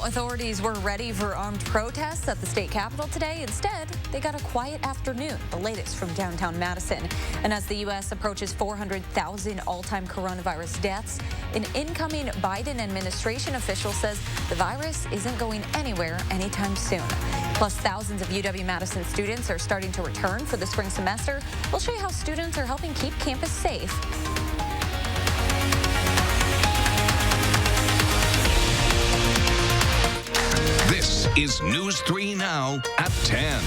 authorities were ready for armed protests at the state capitol today. Instead, they got a quiet afternoon, the latest from downtown Madison. And as the U.S. approaches 400,000 all-time coronavirus deaths, an incoming Biden administration official says the virus isn't going anywhere anytime soon. Plus, thousands of UW-Madison students are starting to return for the spring semester. We'll show you how students are helping keep campus safe. This is News 3 Now at 10.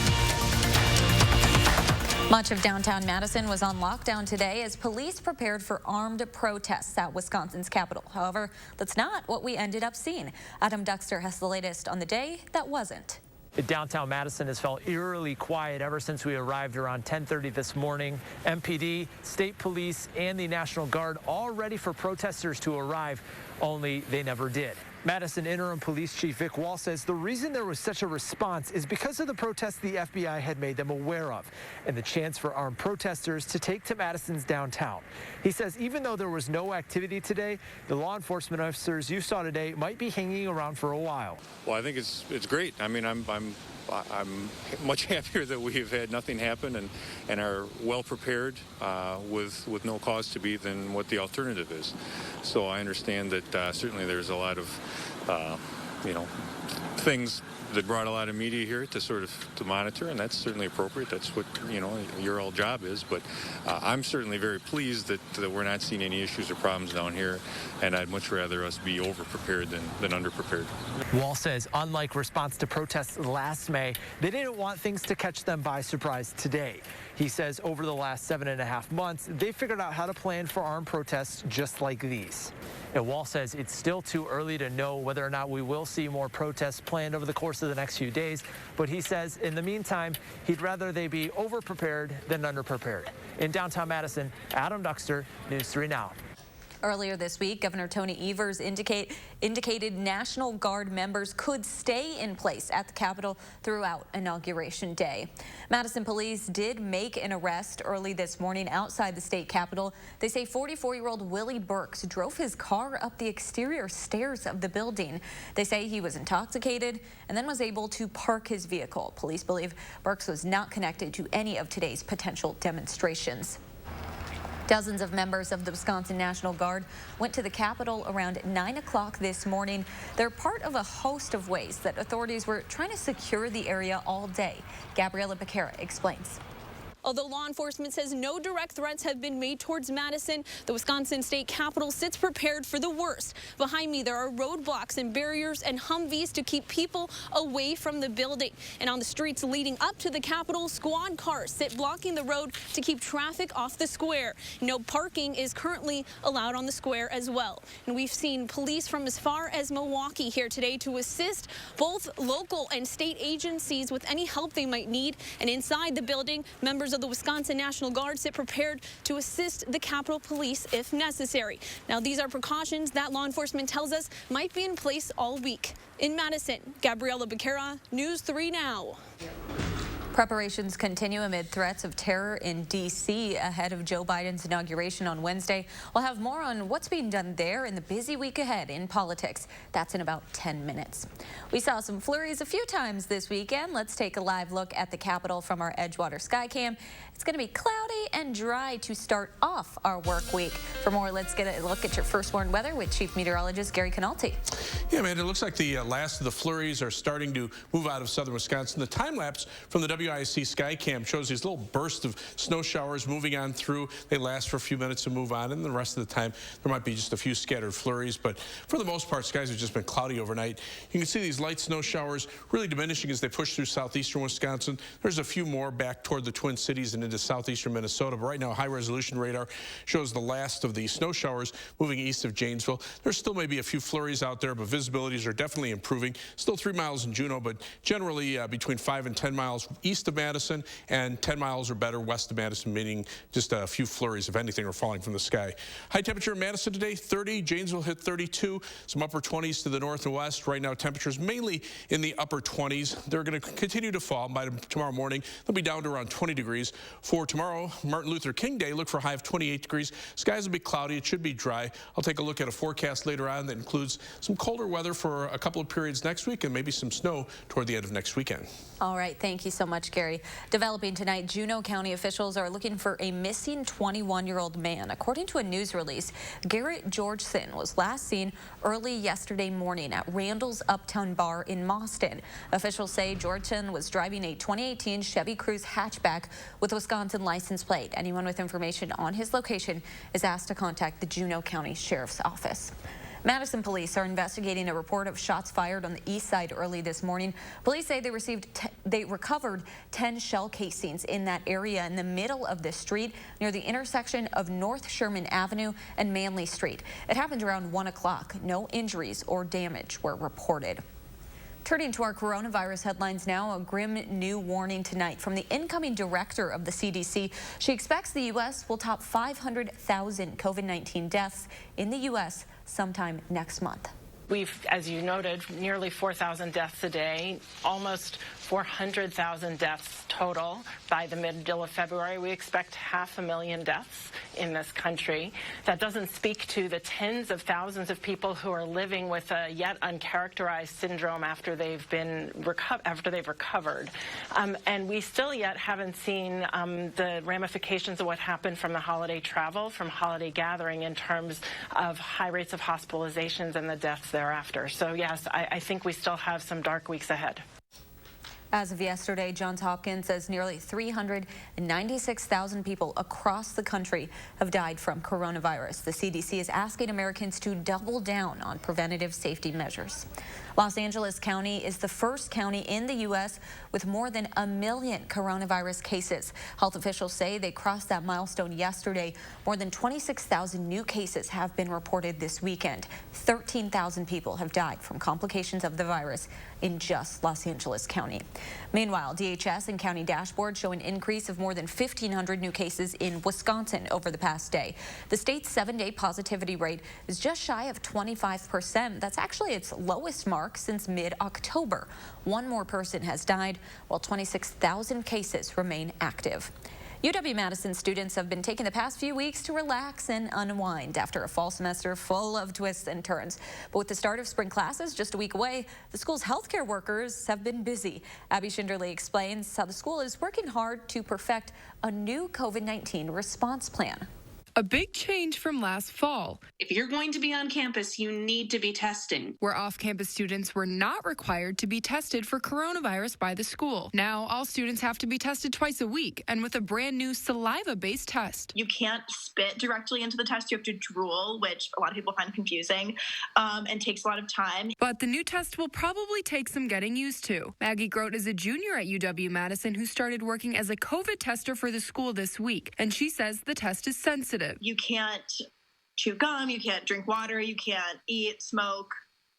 Much of downtown Madison was on lockdown today as police prepared for armed protests at Wisconsin's Capitol. However, that's not what we ended up seeing. Adam Duxter has the latest on the day that wasn't. Downtown Madison has felt eerily quiet ever since we arrived around 10:30 this morning. MPD, state police, and the National Guard all ready for protesters to arrive, only they never did. Madison Interim Police Chief Vic Wall says the reason there was such a response is because of the protests the FBI had made them aware of and the chance for armed protesters to take to Madison's downtown. He says even though there was no activity today, the law enforcement officers you saw today might be hanging around for a while. Well, I think it's great. I mean, I'm much happier that we have had nothing happen and are well prepared with no cause to be than what the alternative is. So I understand that certainly there's a lot of things that brought a lot of media here to monitor, and that's certainly appropriate. That's what your whole job is. But I'm certainly very pleased that we're not seeing any issues or problems down here, and I'd much rather us be over-prepared than under-prepared. Wall says unlike response to protests last May, they didn't want things to catch them by surprise today. He says over the last 7.5 months, they figured out how to plan for armed protests just like these. And Wall says it's still too early to know whether or not we will see more protests planned over the course of the next few days. But he says in the meantime, he'd rather they be over-prepared than under-prepared. In downtown Madison, Adam Duxter, News 3 Now. Earlier this week, Governor Tony Evers indicated National Guard members could stay in place at the Capitol throughout Inauguration Day. Madison police did make an arrest early this morning outside the state capitol. They say 44-year-old Willie Burks drove his car up the exterior stairs of the building. They say he was intoxicated and then was able to park his vehicle. Police believe Burks was not connected to any of today's potential demonstrations. Dozens of members of the Wisconsin National Guard went to the Capitol around 9 o'clock this morning. They're part of a host of ways that authorities were trying to secure the area all day. Gabriella Becerra explains. Although law enforcement says no direct threats have been made towards Madison, the Wisconsin State Capitol sits prepared for the worst. Behind me, there are roadblocks and barriers and Humvees to keep people away from the building. And on the streets leading up to the Capitol, squad cars sit blocking the road to keep traffic off the square. No parking is currently allowed on the square as well. And we've seen police from as far as Milwaukee here today to assist both local and state agencies with any help they might need. And inside the building, members of the Wisconsin National Guard sit prepared to assist the Capitol Police if necessary. Now, these are precautions that law enforcement tells us might be in place all week. In Madison, Gabriella Becerra, News 3 Now. Preparations continue amid threats of terror in D.C. ahead of Joe Biden's inauguration on Wednesday. We'll have more on what's being done there in the busy week ahead in politics. That's in about 10 minutes. We saw some flurries a few times this weekend. Let's take a live look at the Capitol from our Edgewater Skycam. It's going to be cloudy and dry to start off our work week. For more, let's get a look at your first warned weather with Chief Meteorologist Gary Canalti. Yeah, man, it looks like the last of the flurries are starting to move out of southern Wisconsin. The time lapse from the WIC Skycam shows these little bursts of snow showers moving on through. They last for a few minutes and move on, and the rest of the time there might be just a few scattered flurries. But for the most part, skies have just been cloudy overnight. You can see these light snow showers really diminishing as they push through southeastern Wisconsin. There's a few more back toward the Twin Cities and into southeastern Minnesota. But right now, high-resolution radar shows the last of the snow showers moving east of Janesville. There still may be a few flurries out there, but visibilities are definitely improving. Still 3 miles in Juneau, but generally between 5 and 10 miles east east of Madison and 10 miles or better west of Madison, meaning just a few flurries, if anything, are falling from the sky. High temperature in Madison today, 30. Janesville hit 32. Some upper 20s to the north and west. Right now, temperatures mainly in the upper 20s. They're going to continue to fall. By tomorrow morning, they'll be down to around 20 degrees. For tomorrow, Martin Luther King Day, look for a high of 28 degrees. Skies will be cloudy. It should be dry. I'll take a look at a forecast later on that includes some colder weather for a couple of periods next week and maybe some snow toward the end of next weekend. All right. Thank you so much, Gary. Developing tonight, Juneau County officials are looking for a missing 21-year-old man. According to a news release, Garrett Georgeson was last seen early yesterday morning at Randall's Uptown Bar in Mauston. Officials say Georgeson was driving a 2018 Chevy Cruze hatchback with a Wisconsin license plate. Anyone with information on his location is asked to contact the Juneau County Sheriff's Office. Madison police are investigating a report of shots fired on the east side early this morning. Police say they recovered 10 shell casings in that area in the middle of the street near the intersection of North Sherman Avenue and Manley Street. It happened around 1 o'clock. No injuries or damage were reported. Turning to our coronavirus headlines now, a grim new warning tonight from the incoming director of the CDC. She expects the U.S. will top 500,000 COVID-19 deaths in the U.S. sometime next month. We've, as you noted, nearly 4,000 deaths a day, almost 400,000 deaths total by the middle of February. We expect 500,000 deaths in this country. That doesn't speak to the tens of thousands of people who are living with a yet uncharacterized syndrome after they've recovered. And we still yet haven't seen the ramifications of what happened from the holiday travel, from holiday gathering in terms of high rates of hospitalizations and the deaths thereafter. So yes, I think we still have some dark weeks ahead. As of yesterday, Johns Hopkins says nearly 396,000 people across the country have died from coronavirus. The CDC is asking Americans to double down on preventative safety measures. Los Angeles County is the first county in the U.S. with more than 1 million coronavirus cases. Health officials say they crossed that milestone yesterday. More than 26,000 new cases have been reported this weekend. 13,000 people have died from complications of the virus in just Los Angeles County. Meanwhile, DHS and county dashboards show an increase of more than 1,500 new cases in Wisconsin over the past day. The state's 7-day positivity rate is just shy of 25%. That's actually its lowest mark since mid-October. One more person has died, while 26,000 cases remain active. UW-Madison students have been taking the past few weeks to relax and unwind after a fall semester full of twists and turns. But with the start of spring classes just a week away, the school's healthcare workers have been busy. Abby Schinderly explains how the school is working hard to perfect a new COVID-19 response plan. A big change from last fall. If you're going to be on campus, you need to be testing. Where off-campus students were not required to be tested for coronavirus by the school. Now, all students have to be tested twice a week, and with a brand new saliva-based test. You can't spit directly into the test. You have to drool, which a lot of people find confusing and takes a lot of time. But the new test will probably take some getting used to. Maggie Grote is a junior at UW-Madison who started working as a COVID tester for the school this week, and she says the test is sensitive. You can't chew gum, you can't drink water, you can't eat, smoke,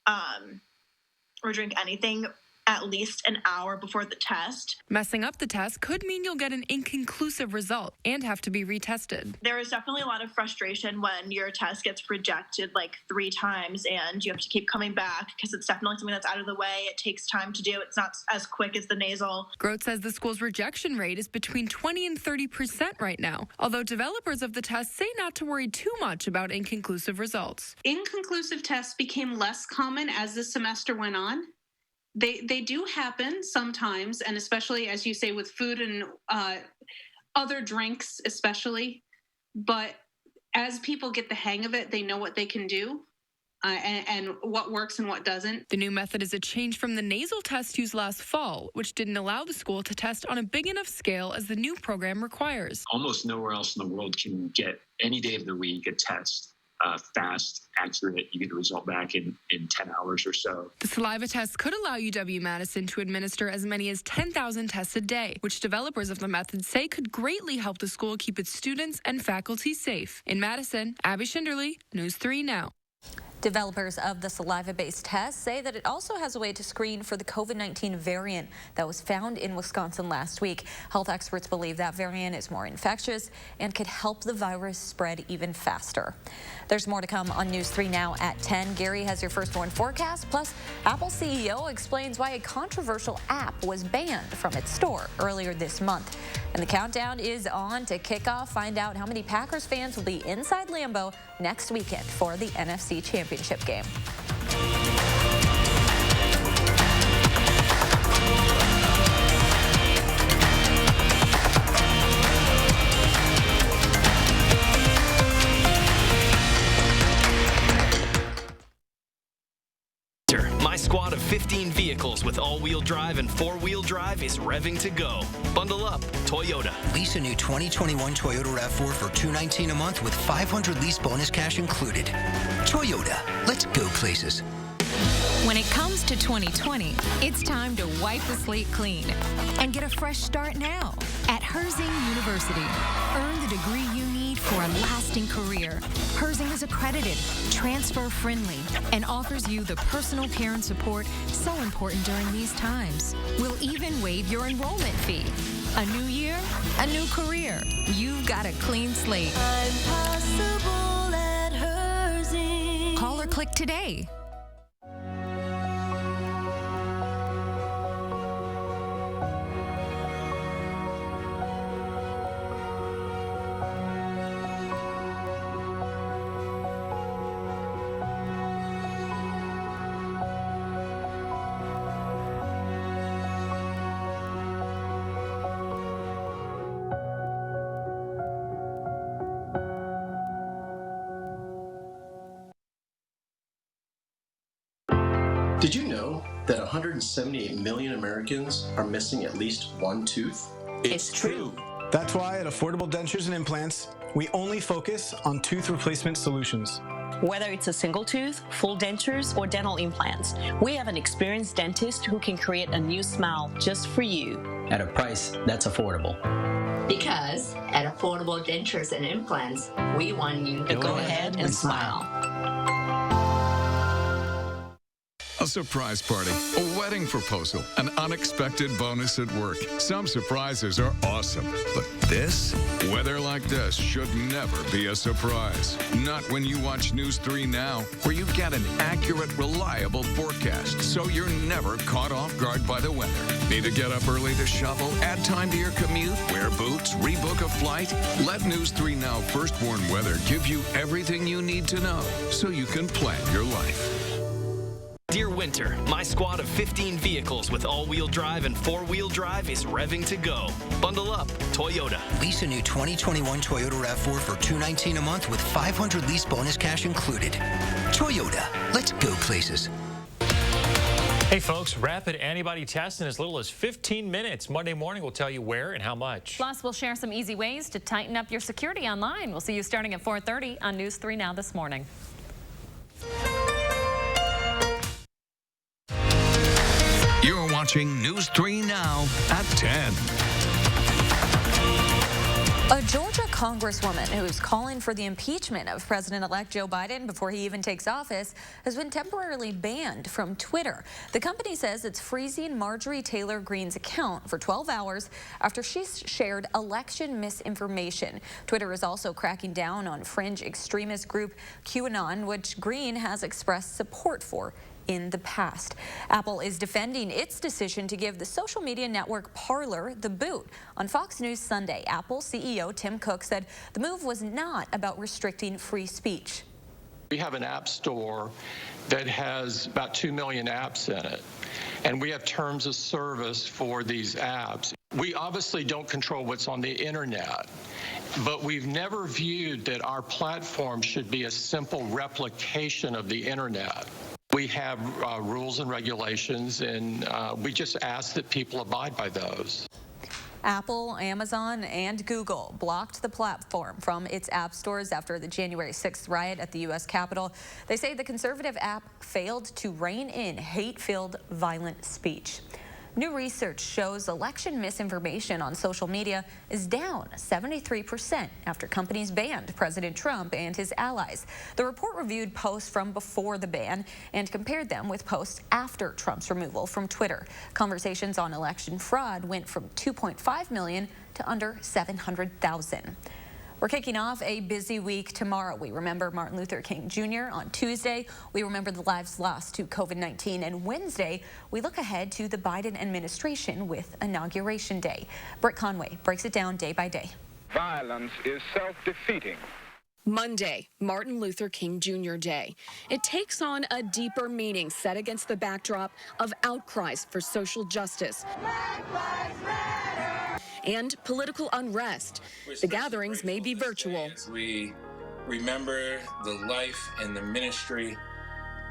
or drink anything at least an hour before the test. Messing up the test could mean you'll get an inconclusive result and have to be retested. There is definitely a lot of frustration when your test gets rejected like 3 times and you have to keep coming back because it's definitely something that's out of the way. It takes time to do. It's not as quick as the nasal. Grote says the school's rejection rate is between 20 and 30% right now, although developers of the test say not to worry too much about inconclusive results. Inconclusive tests became less common as the semester went on. They do happen sometimes, and especially, as you say, with food and other drinks especially. But as people get the hang of it, they know what they can do and what works and what doesn't. The new method is a change from the nasal test used last fall, which didn't allow the school to test on a big enough scale as the new program requires. Almost nowhere else in the world can get any day of the week a test. Fast, accurate, you get a result back in 10 hours or so. The saliva test could allow UW-Madison to administer as many as 10,000 tests a day, which developers of the method say could greatly help the school keep its students and faculty safe. In Madison, Abby Schinderly, News 3 Now. Developers of the saliva-based test say that it also has a way to screen for the COVID-19 variant that was found in Wisconsin last week. Health experts believe that variant is more infectious and could help the virus spread even faster. There's more to come on News 3 Now at 10. Gary has your first one forecast. Plus, Apple CEO explains why a controversial app was banned from its store earlier this month. And the countdown is on to kickoff. Find out how many Packers fans will be inside Lambeau next weekend for the NFC Championship game. My squad of 15 vehicles with all-wheel drive and four-wheel drive is revving to go. Bundle up, Toyota. Lease a new 2021 Toyota RAV4 for $219 a month with $500 lease bonus cash included. Toyota, let's go places. When it comes to 2020, it's time to wipe the slate clean and get a fresh start now at Herzing University. Earn the degree you need for a lasting career. Herzing is accredited, transfer-friendly, and offers you the personal care and support so important during these times. We'll even waive your enrollment fee. A new year, a new career. You've got a clean slate. I'm possible at Herzing. Call or click today. Did you know that 178 million Americans are missing at least one tooth? It's true. That's why at Affordable Dentures and Implants, we only focus on tooth replacement solutions. Whether it's a single tooth, full dentures, or dental implants, we have an experienced dentist who can create a new smile just for you. At a price that's affordable. Because at Affordable Dentures and Implants, we want you to go ahead and smile. A surprise party, a wedding proposal, an unexpected bonus at work. Some surprises are awesome, but this? Weather like this should never be a surprise. Not when you watch News 3 Now, where you get an accurate, reliable forecast, so you're never caught off guard by the weather. Need to get up early to shovel, add time to your commute, wear boots, rebook a flight? Let News 3 Now First Warn Weather give you everything you need to know so you can plan your life. Dear Winter, my squad of 15 vehicles with all-wheel drive and four-wheel drive is revving to go. Bundle up, Toyota. Lease a new 2021 Toyota RAV4 for $219 a month with $500 lease bonus cash included. Toyota, let's go places. Hey folks, rapid antibody test in as little as 15 minutes. Monday morning we'll tell you where and how much. Plus, we'll share some easy ways to tighten up your security online. We'll see you starting at 4:30 on News 3 Now this morning. You're watching News 3 Now at 10. A Georgia congresswoman who's calling for the impeachment of President-elect Joe Biden before he even takes office has been temporarily banned from Twitter. The company says it's freezing Marjorie Taylor Greene's account for 12 hours after she shared election misinformation. Twitter is also cracking down on fringe extremist group QAnon, which Greene has expressed support for in the past. Apple is defending its decision to give the social media network Parler the boot. On Fox News Sunday, Apple CEO Tim Cook said the move was not about restricting free speech. We have an app store that has about 2 million apps in it, and we have terms of service for these apps. We obviously don't control what's on the internet, but we've never viewed that our platform should be a simple replication of the internet. We have rules and regulations, and we just ask that people abide by those. Apple, Amazon, and Google blocked the platform from its app stores after the January 6th riot at the U.S. Capitol. They say the conservative app failed to rein in hate-filled violent speech. New research shows election misinformation on social media is down 73% after companies banned President Trump and his allies. The report reviewed posts from before the ban and compared them with posts after Trump's removal from Twitter. Conversations on election fraud went from 2.5 million to under 700,000. We're kicking off a busy week tomorrow. We remember Martin Luther King Jr. On Tuesday. We remember the lives lost to COVID-19. And Wednesday, we look ahead to the Biden administration with Inauguration Day. Britt Conway breaks it down day by day. Violence is self-defeating. Monday, Martin Luther King Jr. Day. It takes on a deeper meaning set against the backdrop of outcries for social justice and political unrest. The gatherings may be virtual. We remember the life and the ministry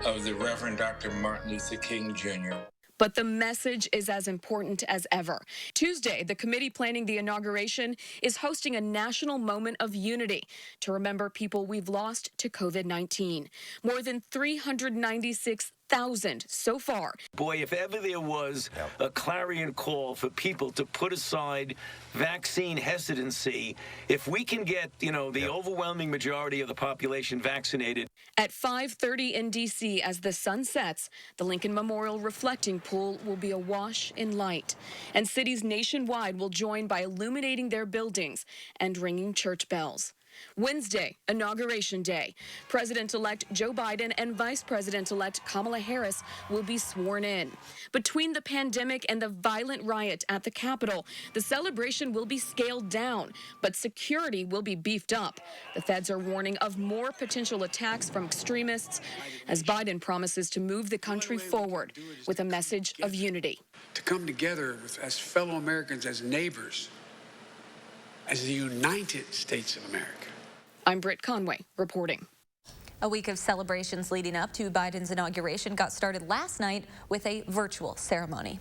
of the Reverend Dr. Martin Luther King Jr. But the message is as important as ever. Tuesday, the committee planning the inauguration is hosting a national moment of unity to remember people we've lost to COVID-19. More than 396,000 so far. Boy, if ever there was a clarion call for people to put aside vaccine hesitancy, if we can get, the overwhelming majority of the population vaccinated. At 5:30 in D.C., as the sun sets, the Lincoln Memorial Reflecting Pool will be awash in light. And cities nationwide will join by illuminating their buildings and ringing church bells. Wednesday, Inauguration Day. President-elect Joe Biden and Vice President-elect Kamala Harris will be sworn in. Between the pandemic and the violent riot at the Capitol, the celebration will be scaled down, but security will be beefed up. The feds are warning of more potential attacks from extremists as Biden promises to move the country forward with a message of unity. To come together as fellow Americans, as neighbors, as the United States of America. I'm Britt Conway reporting. A week of celebrations leading up to Biden's inauguration got started last night with a virtual ceremony.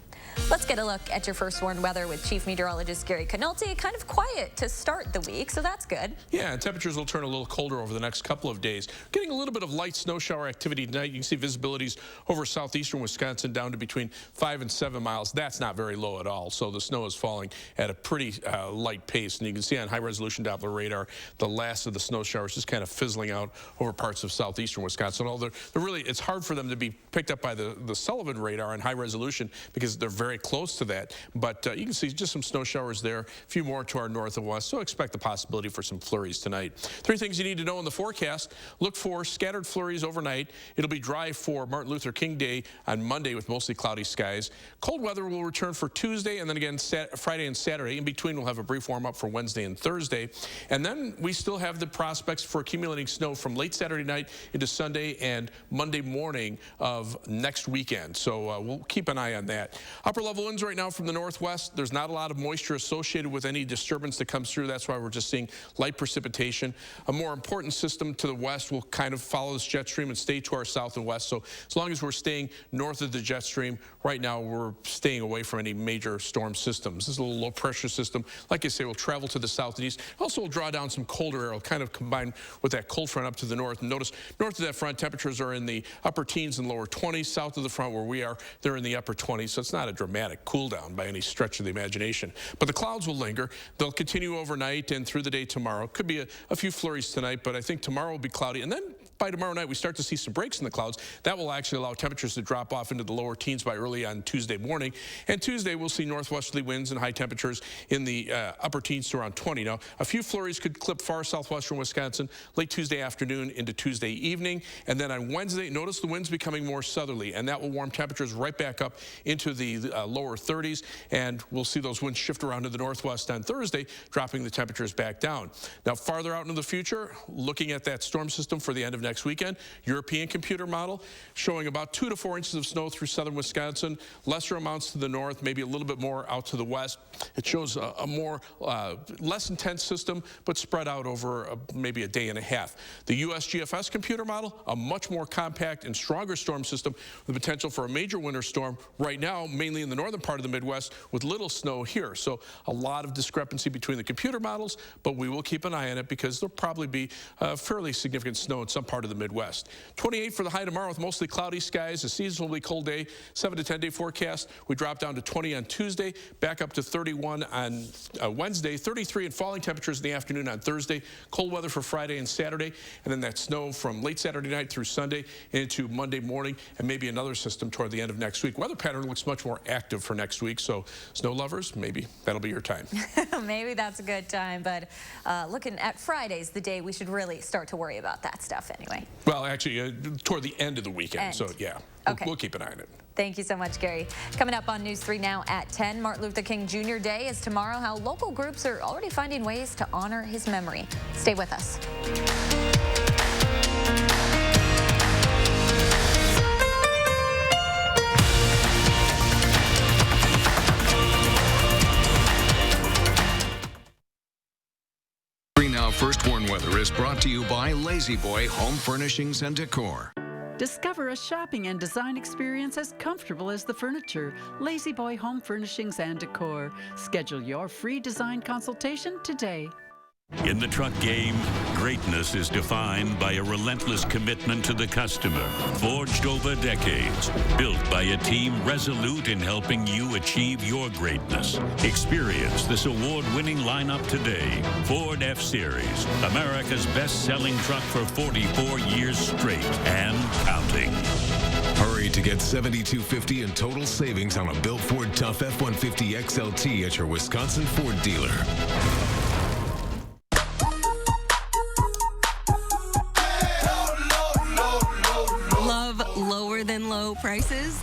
Let's get a look at your first warned weather with Chief Meteorologist Gary Canolti. Kind of quiet to start the week, so that's good. Yeah, and temperatures will turn a little colder over the next couple of days. Getting a little bit of light snow shower activity tonight. You can see visibilities over southeastern Wisconsin down to between 5 and 7 miles. That's not very low at all, so the snow is falling at a pretty light pace. And you can see on high-resolution Doppler radar, the last of the snow showers just kind of fizzling out over parts of southeastern Wisconsin. Although they're really, it's hard for them to be picked up by the Sullivan radar on high resolution because they're very close to that. But you can see just some snow showers there, a few more to our north and west. So expect the possibility for some flurries tonight. 3 things you need to know in the forecast. Look for scattered flurries overnight. It'll be dry for Martin Luther King Day on Monday with mostly cloudy skies. Cold weather will return for Tuesday and then again Friday and Saturday. In between, we'll have a brief warm up for Wednesday and Thursday. And then we still have the prospects for accumulating snow from late Saturday night into Sunday and Monday morning of next weekend. So we'll keep an eye on that. Upper level winds right now from the northwest. There's not a lot of moisture associated with any disturbance that comes through. That's why we're just seeing light precipitation. A more important system to the west will kind of follow this jet stream and stay to our south and west. So as long as we're staying north of the jet stream, right now we're staying away from any major storm systems. This is a little low pressure system. Like I say, will travel to the south and east. Also will draw down some colder air. It'll kind of combine with that cold front up to the north. And notice north of that front, temperatures are in the upper teens and lower 20s. South of the front where we are, they're in the upper 20s. So it's not a dramatic cool down by any stretch of the imagination. But the clouds will linger. They'll continue overnight and through the day tomorrow. Could be a few flurries tonight, but I think tomorrow will be cloudy. And then by tomorrow night, we start to see some breaks in the clouds. That will actually allow temperatures to drop off into the lower teens by early on Tuesday morning. And Tuesday, we'll see northwesterly winds and high temperatures in the upper teens to around 20. Now, a few flurries could clip far southwestern Wisconsin late Tuesday afternoon into Tuesday evening. And then on Wednesday, notice the winds becoming more southerly, and that will warm temperatures right back up into the lower 30s. And we'll see those winds shift around to the northwest on Thursday, dropping the temperatures back down. Now, farther out into the future, looking at that storm system for the end of next weekend, European computer model showing about 2 to 4 inches of snow through southern Wisconsin, lesser amounts to the north, maybe a little bit more out to the west. It shows a more less intense system, but spread out over maybe a day and a half. The U.S. GFS computer model, a much more compact and stronger storm system with the potential for a major winter storm right now, mainly in the northern part of the Midwest with little snow here. So a lot of discrepancy between the computer models, but we will keep an eye on it because there'll probably be fairly significant snow in some parts part of the Midwest. 28 for the high tomorrow with mostly cloudy skies, a seasonably cold day, 7 to 10 day forecast. We drop down to 20 on Tuesday, back up to 31 on Wednesday, 33 and falling temperatures in the afternoon on Thursday. Cold weather for Friday and Saturday, and then that snow from late Saturday night through Sunday into Monday morning, and maybe another system toward the end of next week. Weather pattern looks much more active for next week, so snow lovers, maybe that'll be your time. Maybe that's a good time, but looking at Friday's the day we should really start to worry about that stuff anyway. Well, actually, toward the end of the weekend, so yeah, okay. We'll keep an eye on it. Thank you so much, Gary. Coming up on News 3 Now at 10, Martin Luther King Jr. Day is tomorrow. How local groups are already finding ways to honor his memory. Stay with us. Now First Warn Weather is brought to you by Lazy Boy Home Furnishings and Decor. Discover a shopping and design experience as comfortable as the furniture. Lazy Boy Home Furnishings and Decor. Schedule your free design consultation today. In the truck game, greatness is defined by a relentless commitment to the customer, forged over decades, built by a team resolute in helping you achieve your greatness. Experience this award-winning lineup today. Ford F-Series, America's best-selling truck for 44 years straight and counting. Hurry to get $7,250 in total savings on a built Ford Tough F-150 XLT at your Wisconsin Ford dealer. Lower than low prices?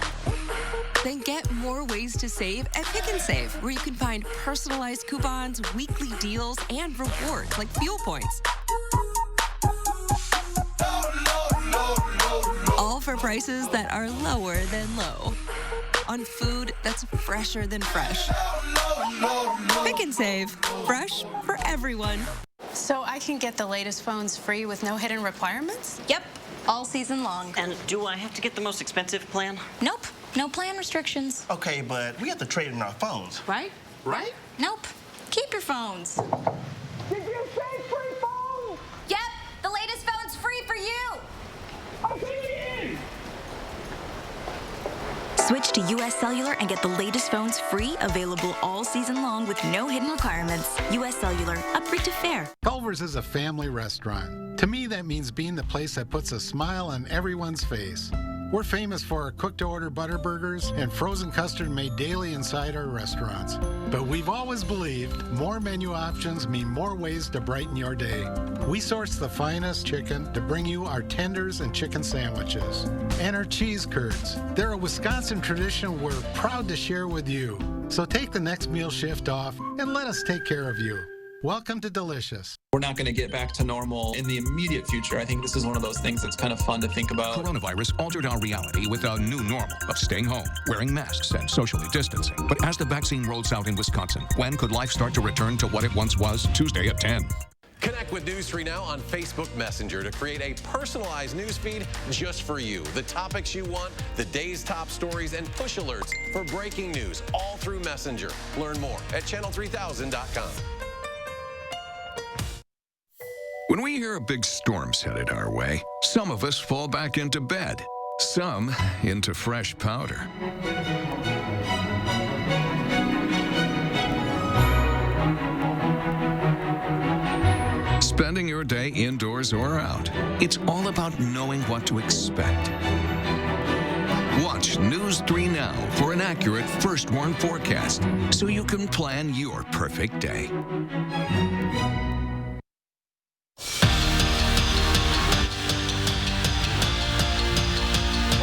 Then get more ways to save at Pick 'n Save, where you can find personalized coupons, weekly deals, and rewards like fuel points. All for prices that are lower than low. On food that's fresher than fresh. Pick 'n Save. Fresh for everyone. So I can get the latest phones free with no hidden requirements? Yep. All season long. And do I have to get the most expensive plan? Nope. No plan restrictions. Okay, but we have to trade in our phones. Right? Right? Nope. Keep your phones. Did you say free phones? Yep. The latest phone's free for you. Okay, Switch to U.S. Cellular and get the latest phones free, available all season long with no hidden requirements. U.S. Cellular, upgrade to fair. Culver's is a family restaurant. To me, that means being the place that puts a smile on everyone's face. We're famous for our cooked-to-order butter burgers and frozen custard made daily inside our restaurants. But we've always believed more menu options mean more ways to brighten your day. We source the finest chicken to bring you our tenders and chicken sandwiches. And our cheese curds. They're a Wisconsin tradition we're proud to share with you. So take the next meal shift off and let us take care of you. Welcome to Delicious. We're not going to get back to normal in the immediate future. I think this is one of those things that's kind of fun to think about. Coronavirus altered our reality with a new normal of staying home, wearing masks, and socially distancing. But as the vaccine rolls out in Wisconsin, when could life start to return to what it once was? Tuesday at 10. Connect with News 3 Now on Facebook Messenger to create a personalized news feed just for you. The topics you want, the day's top stories, and push alerts for breaking news, all through Messenger. Learn more at channel3000.com. When we hear a big storm's headed our way, some of us fall back into bed, some into fresh powder. Spending your day indoors or out, it's all about knowing what to expect. Watch News 3 Now for an accurate First Warn forecast so you can plan your perfect day.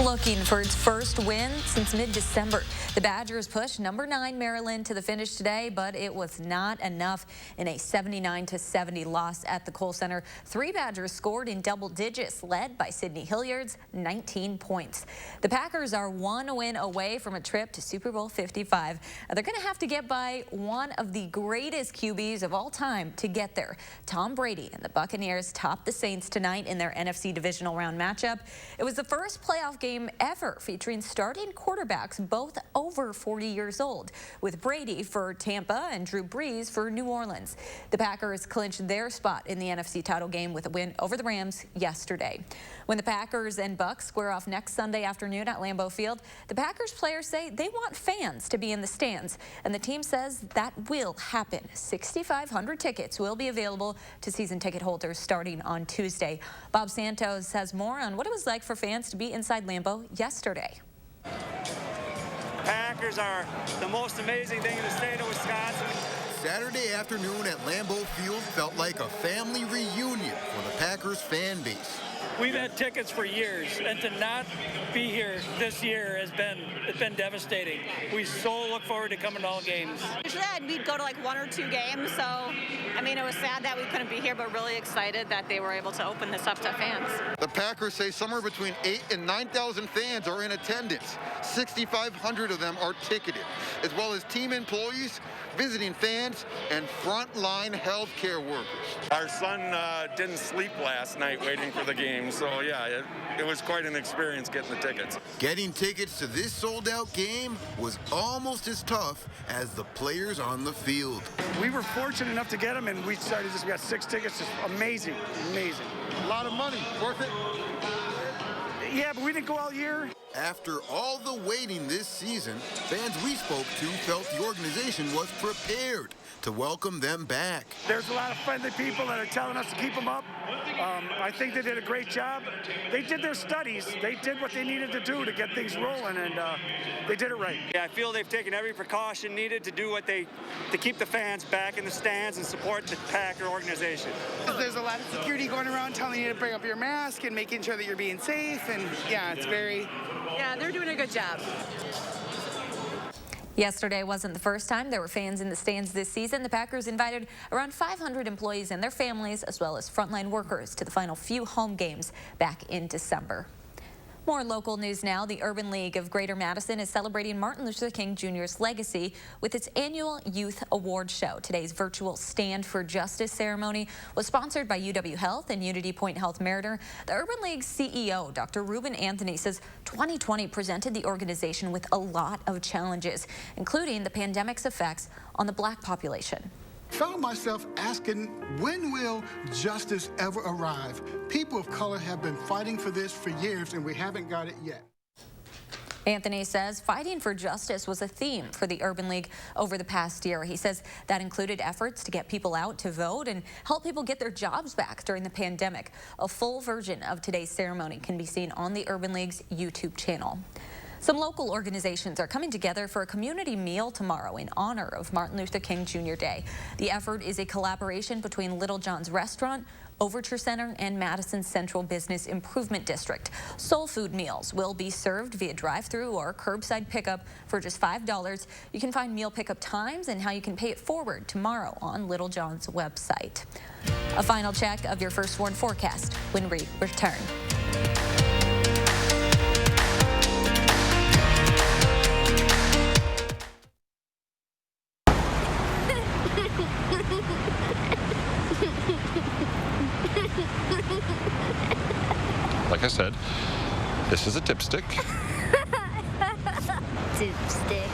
Looking for its first win since mid-December. The Badgers pushed number 9 Maryland to the finish today, but it was not enough in a 79-70 loss at the Kohl Center. 3 Badgers scored in double digits, led by Sydney Hilliard's 19 points. The Packers are 1 win away from a trip to Super Bowl 55. They're going to have to get by one of the greatest QBs of all time to get there. Tom Brady and the Buccaneers topped the Saints tonight in their NFC divisional round matchup. It was the first playoff game game ever, featuring starting quarterbacks both over 40 years old, with Brady for Tampa and Drew Brees for New Orleans. The Packers clinched their spot in the NFC title game with a win over the Rams yesterday. When the Packers and Bucs square off next Sunday afternoon at Lambeau Field, the Packers players say they want fans to be in the stands, and the team says that will happen. 6,500 tickets will be available to season ticket holders starting on Tuesday. Bob Santos has more on what it was like for fans to be inside Lambeau yesterday. Packers are the most amazing thing in the state of Wisconsin. Saturday afternoon at Lambeau Field felt like a family reunion for the Packers fan base. We've had tickets for years, and to not be here this year it's been devastating. We so look forward to coming to all games. Usually we'd go to like 1 or 2 games, so I mean it was sad that we couldn't be here, but really excited that they were able to open this up to fans. The Packers say somewhere between 8,000 and 9,000 fans are in attendance. 6,500 of them are ticketed, as well as team employees, visiting fans, and frontline healthcare workers. Our son didn't sleep last night waiting for the game, so yeah, it was quite an experience getting the tickets. Getting tickets to this sold-out game was almost as tough as the players on the field. We were fortunate enough to get them, and we got 6 tickets. Just amazing, amazing. A lot of money, worth it? Yeah, but we didn't go all year. After all the waiting this season, fans we spoke to felt the organization was prepared to welcome them back. There's a lot of friendly people that are telling us to keep them up. I think they did a great job. They did their studies. They did what they needed to do to get things rolling, and they did it right. Yeah, I feel they've taken every precaution needed to do to keep the fans back in the stands and support the Packer organization. There's a lot of security going around telling you to bring up your mask and making sure that you're being safe, and yeah, it's very... Yeah, they're doing a good job. Yesterday wasn't the first time there were fans in the stands this season. The Packers invited around 500 employees and their families, as well as frontline workers, to the final few home games back in December. More local news now. The Urban League of Greater Madison is celebrating Martin Luther King Jr.'s legacy with its annual Youth Award Show. Today's virtual Stand for Justice ceremony was sponsored by UW Health and Unity Point Health Meriter. The Urban League's CEO, Dr. Ruben Anthony, says 2020 presented the organization with a lot of challenges, including the pandemic's effects on the Black population. Found myself asking, when will justice ever arrive? People of color have been fighting for this for years, and we haven't got it yet. Anthony says fighting for justice was a theme for the Urban League over the past year. He says that included efforts to get people out to vote and help people get their jobs back during the pandemic. A full version of today's ceremony can be seen on the Urban League's YouTube channel. Some local organizations are coming together for a community meal tomorrow in honor of Martin Luther King Jr. Day. The effort is a collaboration between Little John's Restaurant, Overture Center, and Madison Central Business Improvement District. Soul food meals will be served via drive-through or curbside pickup for just $5. You can find meal pickup times and how you can pay it forward tomorrow on Little John's website. A final check of your First Warn forecast when we return. Like I said, this is a dipstick. Dipstick.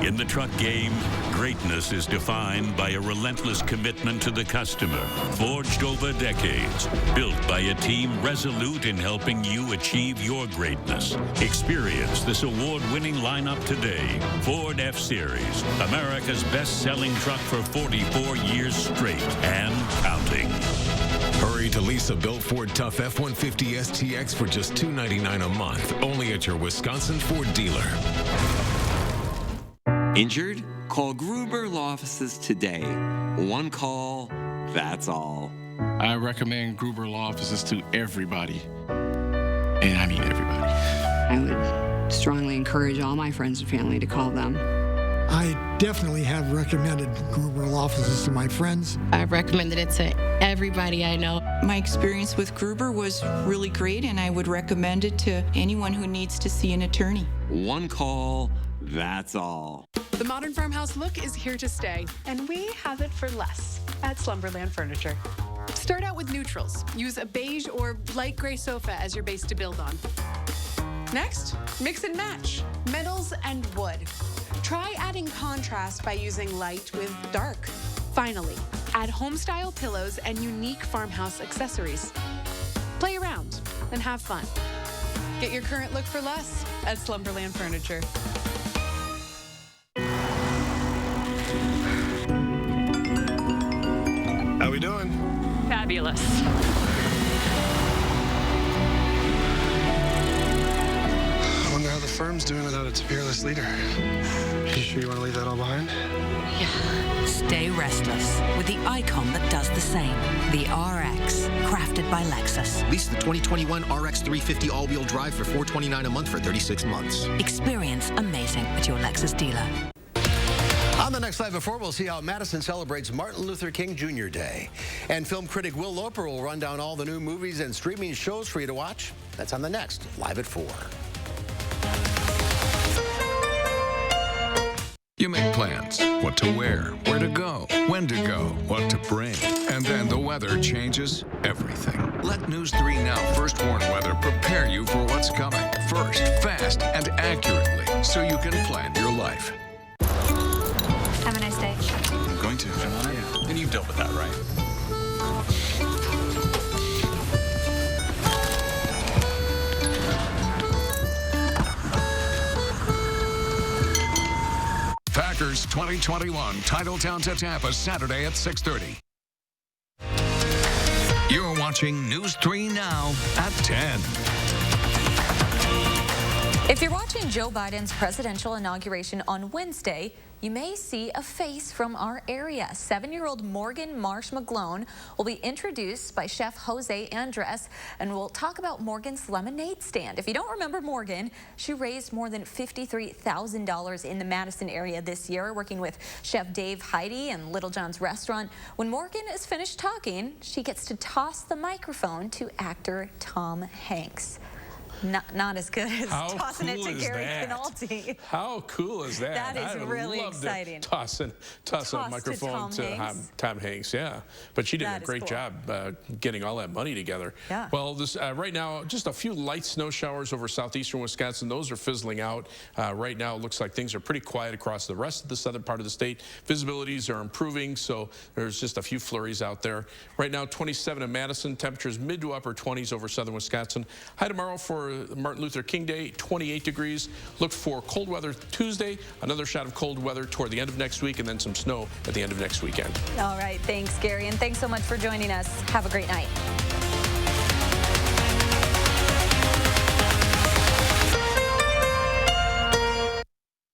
In the truck game, greatness is defined by a relentless commitment to the customer, forged over decades, built by a team resolute in helping you achieve your greatness. Experience this award-winning lineup today. Ford F-Series, America's best-selling truck for 44 years straight and counting. Hurry to Lisa Built Ford Tough F-150 STX for just $299 a month, only at your Wisconsin Ford dealer. Injured? Call Gruber Law Offices today. One call, that's all. I recommend Gruber Law Offices to everybody. And I mean everybody. I would strongly encourage all my friends and family to call them. I definitely have recommended Gruber Law Offices to my friends. I've recommended it to everybody I know. My experience with Gruber was really great, and I would recommend it to anyone who needs to see an attorney. One call, that's all. The modern farmhouse look is here to stay, and we have it for less at Slumberland Furniture. Start out with neutrals. Use a beige or light gray sofa as your base to build on. Next, mix and match metals and wood. Try adding contrast by using light with dark. Finally, add home-style pillows and unique farmhouse accessories. Play around and have fun. Get your current look for less at Slumberland Furniture. How we doing? Fabulous. I wonder how the firm's doing without its fearless leader. You sure you want to leave that all behind? Yeah. Stay restless with the icon that does the same. The RX, crafted by Lexus. Lease the 2021 RX 350 all-wheel drive for $429 a month for 36 months. Experience amazing at your Lexus dealer. On the next Live at 4, we'll see how Madison celebrates Martin Luther King Jr. Day. And film critic Will Loper will run down all the new movies and streaming shows for you to watch. That's on the next Live at 4. You make plans, what to wear, where to go, when to go, what to bring. And then the weather changes everything. Let News 3 Now First Warn Weather prepare you for what's coming. First, fast, and accurately, so you can plan your life. Have a nice day. I'm going to. Yeah. And you've dealt with that, right? Packers 2021 Titletown to Tampa, Saturday at 6:30. You're watching News 3 Now at 10. If you're watching Joe Biden's presidential inauguration on Wednesday, you may see a face from our area. 7-year-old Morgan Marsh McGlone will be introduced by Chef Jose Andres, and we'll talk about Morgan's lemonade stand. If you don't remember Morgan, she raised more than $53,000 in the Madison area this year, working with Chef Dave Heidi and Little John's Restaurant. When Morgan is finished talking, she gets to toss the microphone to actor Tom Hanks. Not as good as tossing it to Gary Canaldi. How cool is that? That is really exciting. Toss a microphone to Tom Hanks, yeah. But she did a great job getting all that money together. Yeah. Well, this right now, just a few light snow showers over southeastern Wisconsin. Those are fizzling out. Right now, it looks like things are pretty quiet across the rest of the southern part of the state. Visibilities are improving, so there's just a few flurries out there. Right now, 27 in Madison. Temperatures mid to upper 20s over southern Wisconsin. High tomorrow for Martin Luther King Day, 28 degrees. Look for cold weather Tuesday, another shot of cold weather toward the end of next week, and then some snow at the end of next weekend. All right, thanks, Gary, and thanks so much for joining us. Have a great night.